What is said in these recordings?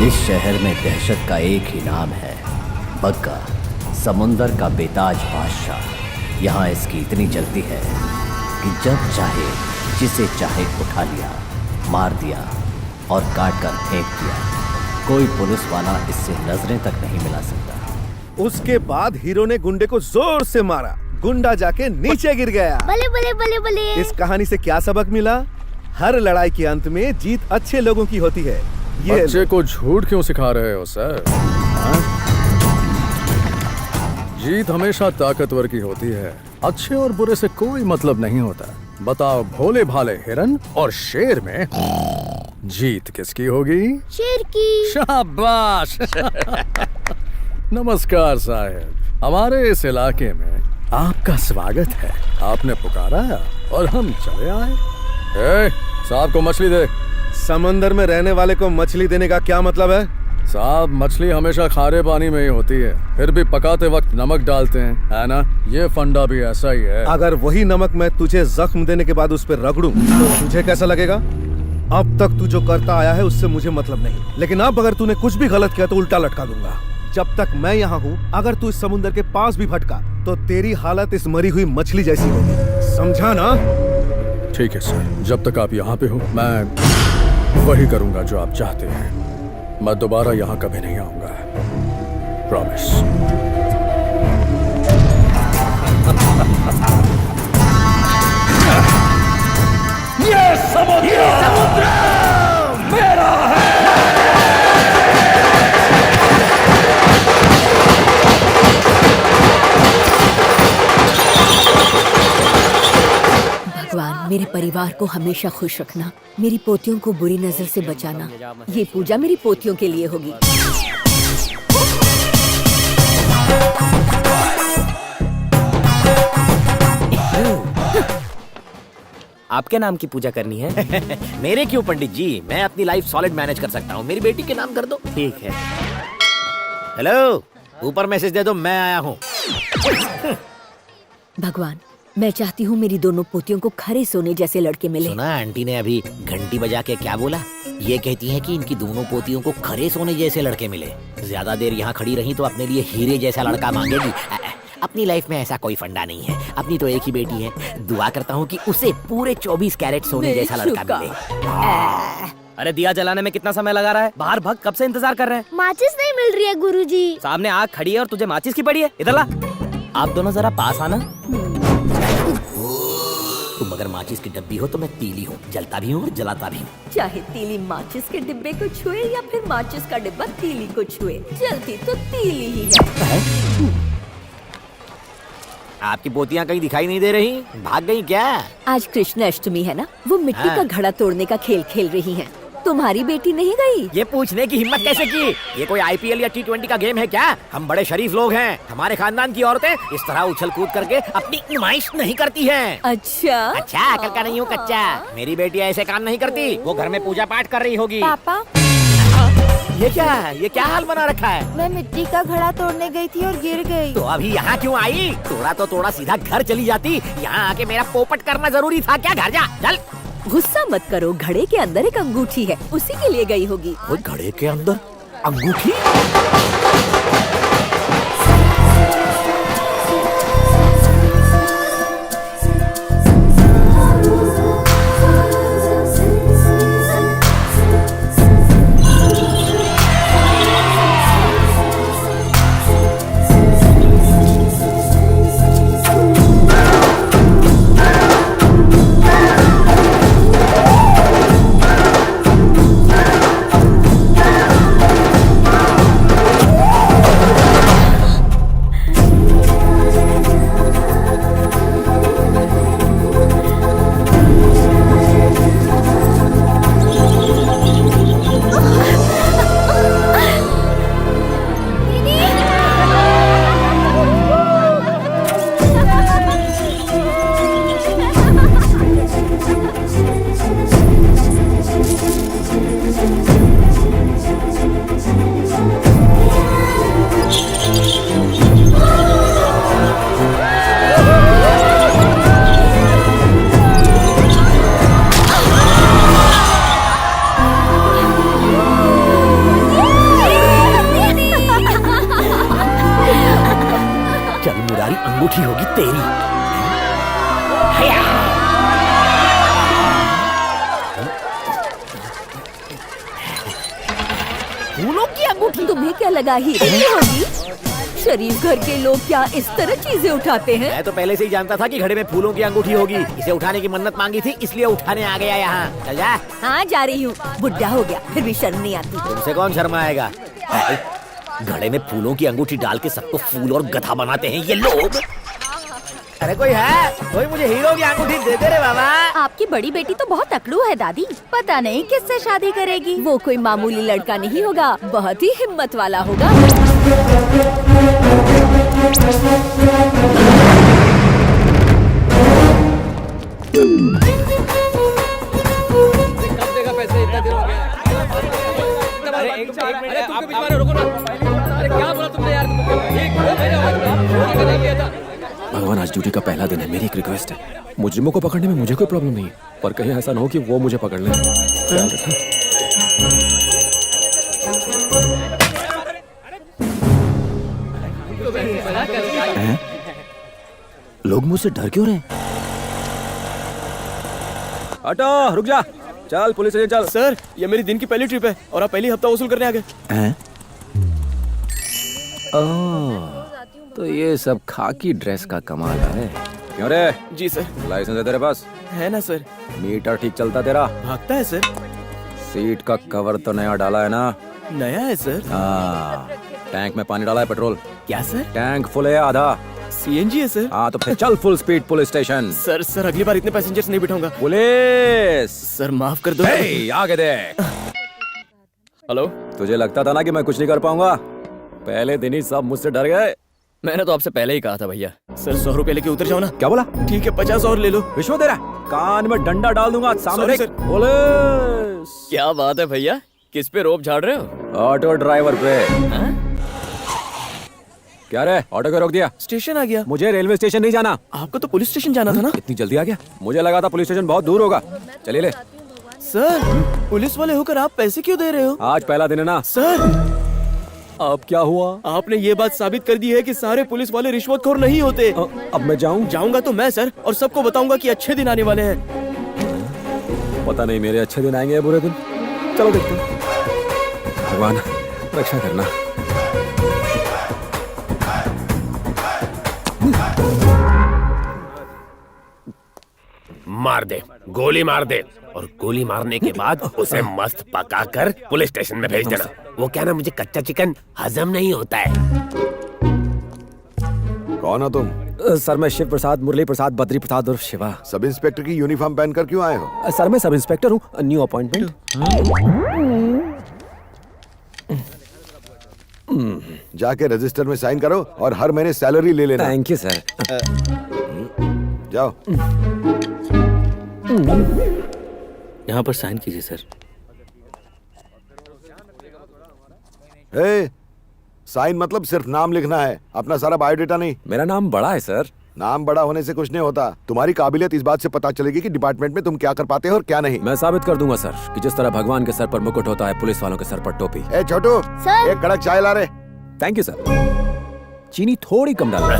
इस शहर में दहशत का एक ही नाम है, बग्गा, समुंदर का बेताज बादशाह। यहाँ इसकी इतनी जल्दी है कि जब चाहे जिसे चाहे उठा लिया, मार दिया और काट कर फेंक दिया। कोई पुलिस वाला इससे नजरें तक नहीं मिला सकता। उसके बाद हीरो ने गुंडे को जोर से मारा, गुंडा जाके नीचे गिर गया। भले भले भले भले। इस कहानी से क्या सबक मिला? हर लड़ाई के अंत में जीत अच्छे लोगों की होती है। ये बच्चे को झूठ क्यों सिखा रहे हो सर? जीत हमेशा ताकतवर की होती है, अच्छे और बुरे से कोई मतलब नहीं होता। बताओ, भोले भाले हिरन और शेर में जीत किसकी होगी? शेर की। शाबाश। नमस्कार साहब, हमारे इस इलाके में आपका स्वागत है। आपने पुकारा और हम चले आए। साहब को मछली दे। समंदर में रहने वाले को मछली देने का क्या मतलब है? साहब, मछली हमेशा खारे पानी में ही होती है, फिर भी पकाते वक्त नमक डालते हैं, है ना? ये फंडा भी ऐसा ही है। अगर वही नमक मैं तुझे जख्म देने के बाद उस पर रगड़ूं, तो तुझे कैसा लगेगा? अब तक तू जो करता आया है उससे मुझे मतलब नहीं, लेकिन अब अगर तूने कुछ भी गलत किया तो उल्टा लटका दूंगा। जब तक मैं यहाँ हूँ, अगर तू इस समुंदर के पास भी भटका तो तेरी हालत इस मरी हुई मछली जैसी होगी, समझा ना? ठीक है सर, जब तक आप यहाँ पे हो मैं वही करूंगा जो आप चाहते हैं। मैं दोबारा यहाँ कभी नहीं आऊंगा, प्रॉमिस। ये समुद्र मेरा है। भगवान, मेरे परिवार को हमेशा खुश रखना, मेरी पोतियों को बुरी नजर से बचाना। ये पूजा मेरी पोतियों के लिए होगी। आपके नाम की पूजा करनी है? मेरे क्यों पंडित जी, मैं अपनी लाइफ सॉलिड मैनेज कर सकता हूँ। मेरी बेटी के नाम कर दो। ठीक है। हेलो, ऊपर मैसेज दे दो, मैं आया हूँ। भगवान, मैं चाहती हूँ मेरी दोनों पोतियों को खरे सोने जैसे लड़के मिले। सुना आंटी ने अभी घंटी बजा के क्या बोला? ये कहती है कि इनकी दोनों पोतियों को खरे सोने जैसे लड़के मिले। ज्यादा देर यहाँ खड़ी रही तो अपने लिए हीरे जैसा लड़का मांगेगी। अपनी लाइफ में ऐसा कोई फंडा नहीं है, अपनी तो एक ही बेटी है। दुआ करता हूँ कि उसे पूरे 24 कैरेट सोने जैसा लड़का मिले। अरे दिया जलाने में कितना समय लगा रहा है? बाहर भग, कब से इंतजार कर रहे हैं। माचिस नहीं मिल रही है गुरुजी। सामने आग खड़ी है और तुझे माचिस की पड़ी है। इधर ला। आप दोनों जरा पास आना। तुम अगर माचिस की डब्बी हो तो मैं तीली हूँ, जलता भी हूँ और जलाता भी हूँ। चाहे तीली माचिस के डिब्बे को छुए या फिर माचिस का डिब्बा तीली को छुए, जलती तो तीली ही है। आपकी पोतियाँ कहीं दिखाई नहीं दे रही, भाग गई क्या? आज कृष्ण अष्टमी है ना, वो मिट्टी का घड़ा तोड़ने का खेल खेल रही हैं। तुम्हारी बेटी नहीं गई? ये पूछने की हिम्मत कैसे की? ये कोई IPL या T20 का गेम है क्या? हम बड़े शरीफ लोग हैं। हमारे खानदान की औरतें इस तरह उछल कूद करके अपनी नुमाइश नहीं करती हैं। अच्छा अकल का नहीं हूँ कच्चा। मेरी बेटी ऐसे काम नहीं करती, वो घर में पूजा पाठ कर रही होगी। पापा, ये क्या हाल बना रखा है? मैं मिट्टी का घड़ा तोड़ने गई थी और गिर गई। तो अभी यहाँ क्यों आई? तोड़ा सीधा घर चली जाती। यहाँ आके मेरा पोपट करना जरूरी था क्या? घर जा, चल। गुस्सा मत करो, घड़े के अंदर एक अंगूठी है, उसी के लिए गई होगी। वो घड़े के अंदर अंगूठी? अंगूठी होगी तेरी। फूलों की अंगूठी? तुम्हें क्या लगा हीरे की होगी? शरीफ घर के लोग क्या इस तरह चीजें उठाते हैं? मैं तो पहले से ही जानता था कि घड़े में फूलों की अंगूठी होगी। इसे उठाने की मन्नत मांगी थी, इसलिए उठाने आ गया यहाँ। चल जा। हाँ जा रही हूँ। बुढ़ा हो गया फिर भी शर्म नहीं आती। तुमसे कौन शर्माएगा? घड़े में फूलों की अंगूठी डाल के सबको फूल और गधा बनाते हैं ये लोग। अरे कोई है? कोई मुझे हीरो की अंगूठी दे दे रे बाबा। आपकी बड़ी बेटी तो बहुत अकड़ू है दादी, पता नहीं किससे शादी करेगी। वो कोई मामूली लड़का नहीं होगा, बहुत ही हिम्मत वाला होगा। भगवान, आज ड्यूटी का पहला दिन है। मेरी एक रिक्वेस्ट है, मुजरिमों को पकड़ने में मुझे कोई प्रॉब्लम नहीं है, पर कहीं ऐसा ना हो कि वो मुझे पकड़ लें। ख्याल रखना। लोग मुझसे डर क्यों रहे हैं? हटो, रुक जा। चल पुलिस स्टेशन चल। सर, ये मेरी दिन की पहली ट्रिप है और आप पहली हफ्ता वसूल करने आ गए। हैं? तो ये सब खाकी ड्रेस का कमाल है। क्यों रे? जी सर। लाइसेंस है तेरे पास? है ना सर। मीटर ठीक चलता तेरा? भागता है सर। सीट का कवर तो नया डाला है ना? नया है सर। हाँ। टैंक में पानी डाला है? पेट्रोल? क्या सर? टैंक फुल है आधा? सीएनजी है सर। हाँ तो फिर चल full speed police station. Sir अगली बार इतने पैसेंजर्स नहीं बिठाऊंगा। पुलिस! सर माफ कर दो। आगे देख। हेलो। तुझे लगता था ना कि मैं कुछ नहीं कर पाऊंगा? पहले दिन ही सब मुझसे डर गए। मैंने तो आपसे पहले ही कहा था भैया। सर 100 रुपए लेके उतर जाओ ना। क्या बोला? ठीक है 50 और ले लो। रिश्वत दे रहा? कान में डंडा डाल दूंगा सामने। पुलिस! क्या बात है भैया, किस पे रोप झाड़ रहे हो? ऑटो ड्राइवर पे। क्या रे, ऑटो को रोक दिया? स्टेशन आ गया। मुझे रेलवे स्टेशन नहीं जाना। आपको तो पुलिस स्टेशन जाना था ना। इतनी जल्दी आ गया? मुझे लगा था पुलिस स्टेशन बहुत दूर होगा। चलिए ले। सर पुलिस वाले होकर आप पैसे क्यों दे रहे हो? आज पहला दिन है ना। सर अब क्या हुआ? आपने ये बात साबित कर दी है कि सारे पुलिस वाले रिश्वतखोर नहीं होते। अब मैं जाऊं? जाऊंगा तो मैं सर, और सबको बताऊंगा कि अच्छे दिन आने वाले हैं। पता नहीं मेरे अच्छे दिन आएंगे या बुरे दिन। चलो देखते हैं। भगवान रक्षा करना। मार दे, गोली मार दे, और गोली मारने के बाद उसे मस्त पकाकर पुलिस स्टेशन में भेज देना। वो क्या ना, मुझे कच्चा चिकन हजम नहीं होता है। कौन हो तुम? सर मैं शिव प्रसाद, मुरली प्रसाद, बद्री प्रसाद और शिवा। सब इंस्पेक्टर की यूनिफॉर्म पहनकर क्यों आए हो? सर मैं सब इंस्पेक्टर हूँ, न्यू अपॉइंटमेंट। जाके रजिस्टर में साइन करो और हर महीने सैलरी ले लेना। Thank you sir. जाओ। यहाँ पर साइन कीजिए सर। साइन मतलब सिर्फ नाम लिखना है, अपना सारा बायोडेटा नहीं। मेरा नाम बड़ा है सर। नाम बड़ा होने से कुछ नहीं होता। तुम्हारी काबिलियत इस बात से पता चलेगी कि डिपार्टमेंट में तुम क्या कर पाते हो और क्या नहीं। मैं साबित कर दूंगा सर कि जिस तरह भगवान के सर पर मुकुट होता है, पुलिस वालों के सर पर टोपी। ए छोटू, सर। एक कड़क चाय ला रे। Thank you sir. चीनी थोड़ी कम डालना।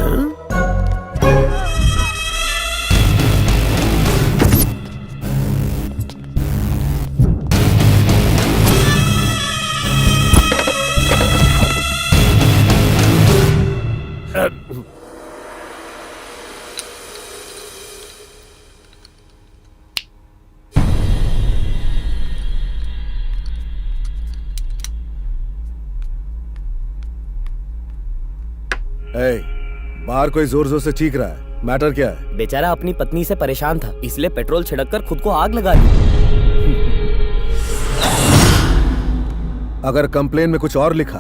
बाहर कोई जोर जोर से चीख रहा है, मैटर क्या है? बेचारा अपनी पत्नी से परेशान था, इसलिए पेट्रोल छिड़ककर खुद को आग लगा दी। अगर कंप्लेन में कुछ और लिखा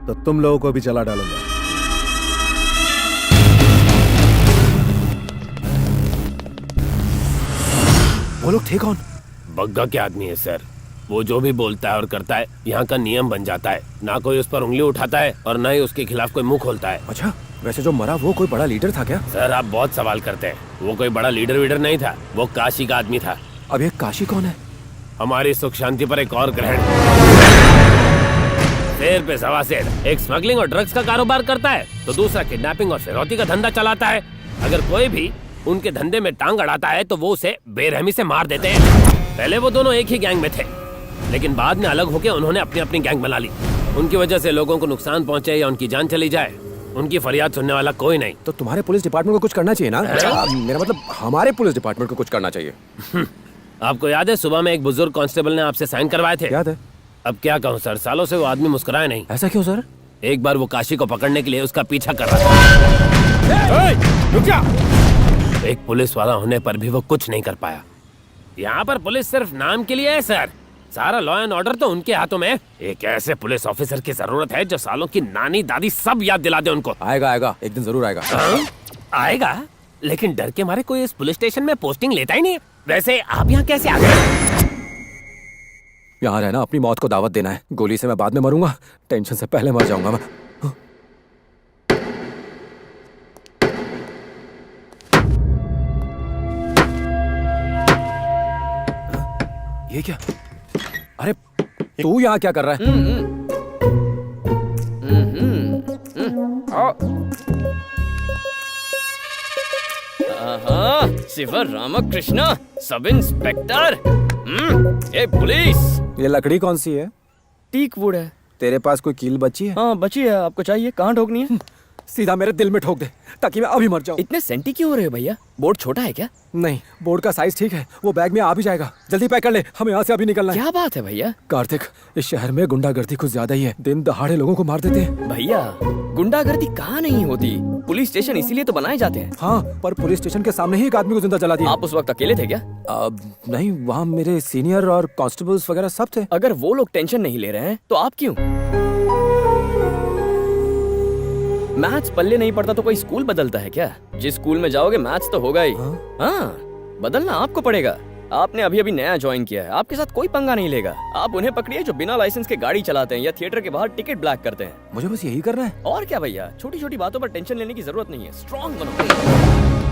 तो तुम लोगों को भी जला डालूंगा। वो लोग थे कौन? बग्गा के आदमी है सर। वो जो भी बोलता है और करता है यहाँ का नियम बन जाता है। ना कोई उस पर उंगली उठाता है और ना ही उसके खिलाफ कोई मुंह खोलता है। अच्छा, वैसे जो मरा वो कोई बड़ा लीडर था क्या? सर आप बहुत सवाल करते हैं। वो कोई बड़ा लीडर वीडर नहीं था, वो काशी का आदमी था। अब ये काशी कौन है? हमारी सुख शांति पर एक और ग्रहण। शेर पे सवा शेर। एक स्मगलिंग और ड्रग्स का कारोबार करता है तो दूसरा किडनैपिंग और फिरौती का धंधा चलाता है। अगर कोई भी उनके धंधे में टांग अड़ाता है तो वो उसे बेरहमी से मार देते हैं। पहले वो दोनों एक ही गैंग में थे, लेकिन बाद में अलग होकर उन्होंने अपनी अपनी गैंग बना ली। उनकी वजह से लोगों को नुकसान पहुंचे या उनकी जान चली जाए, उनकी फरियाद सुनने वाला कोई नहीं। तो तुम्हारे पुलिस डिपार्टमेंट को कुछ करना चाहिए ना? मेरा मतलब हमारे पुलिस डिपार्टमेंट को कुछ करना चाहिए। आपको याद है सुबह में एक बुजुर्ग कांस्टेबल ने आपसे साइन करवाए थे? याद है। अब क्या कहूँ सर, सालों से वो आदमी मुस्कुराया नहीं। ऐसा क्यों सर? एक बार वो काशी को पकड़ने के लिए उसका पीछा कर रहा था। रुक जा! एक पुलिस वाला होने पर भी वो कुछ नहीं कर पाया। यहाँ पर पुलिस सिर्फ नाम के लिए है सर, सारा लॉ एंड ऑर्डर तो उनके हाथों में। एक ऐसे पुलिस ऑफिसर की जरूरत है जो सालों की नानी दादी सब याद दिला दे उनको। आएगा आएगा, एक दिन जरूर आएगा। आएगा, लेकिन डर के मारे कोई इस पुलिस स्टेशन में पोस्टिंग लेता ही नहीं। वैसे आप यहाँ कैसे आ गए? यहाँ रहना अपनी मौत को दावत देना है। गोली से मैं बाद में मरूंगा, टेंशन से पहले मर जाऊंगा मैं। ये क्या? अरे तू यहाँ क्या कर रहा है? शिवर रामकृष्ण, सब इंस्पेक्टर। ए पुलिस! ये लकड़ी कौन सी है? टीक वुड है। तेरे पास कोई कील बची है? हाँ बची है। आपको चाहिए? कहाँ ठोकनी है? सीधा मेरे दिल में ठोक दे ताकि मैं अभी मर जाऊं। इतने सेंटी क्यों हो रहे हो भैया? बोर्ड छोटा है क्या? नहीं, बोर्ड का साइज ठीक है, वो बैग में आ भी जाएगा। जल्दी पैक कर ले, हमें यहाँ से अभी निकलना है। क्या बात है भैया? कार्तिक, इस शहर में गुंडागर्दी कुछ ज्यादा ही है। दिन दहाड़े लोगों को मार देते हैं। भैया गुंडागर्दी कहाँ नहीं होती, पुलिस स्टेशन इसीलिए तो बनाए जाते हैं। हाँ, पर पुलिस स्टेशन के सामने ही एक आदमी को जिंदा जला दिया। आप उस वक्त अकेले थे क्या? नहीं, वहाँ मेरे सीनियर और कांस्टेबल्स वगैरह सब थे। अगर वो लोग टेंशन नहीं ले रहे हैं तो आप क्यों? मैथ्स पल्ले नहीं पड़ता तो कोई स्कूल बदलता है क्या? जिस स्कूल में जाओगे मैथ्स तो होगा ही। हाँ, बदलना आपको पड़ेगा। आपने अभी अभी नया ज्वाइन किया है, आपके साथ कोई पंगा नहीं लेगा। आप उन्हें पकड़िए जो बिना लाइसेंस के गाड़ी चलाते हैं या थिएटर के बाहर टिकट ब्लैक करते हैं। मुझे बस यही करना है। और क्या भैया, छोटी छोटी बातों पर टेंशन लेने की जरूरत नहीं है। स्ट्रॉन्ग बनो।